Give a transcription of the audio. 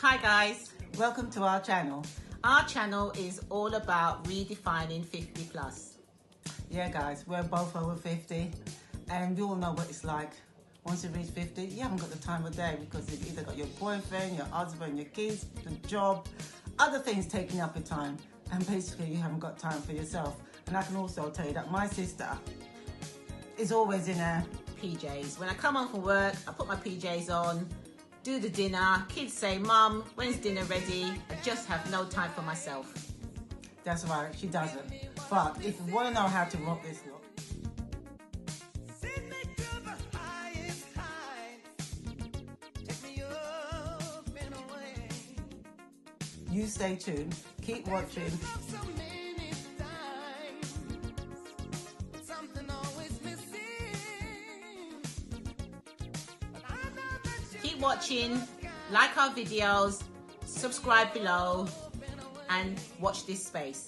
Hi guys, Welcome to our channel. our channel is all about redefining 50 plus. Yeah guys, we're both over 50 and you all know what it's like. Once you reach 50, you haven't got the time of day because you've either got your boyfriend, your husband, your kids, the job, other things taking up your time, and basically you haven't got time for yourself. And I can also tell you that my sister is always in her PJs. When I come home from work, I put my PJs on, do the dinner. Kids say, Mum, when's dinner ready? I just have no time for myself. That's right, she doesn't. But if you want to know how to rock this look, you stay tuned, keep watching. Keep watching, like our videos, subscribe below, and watch this space.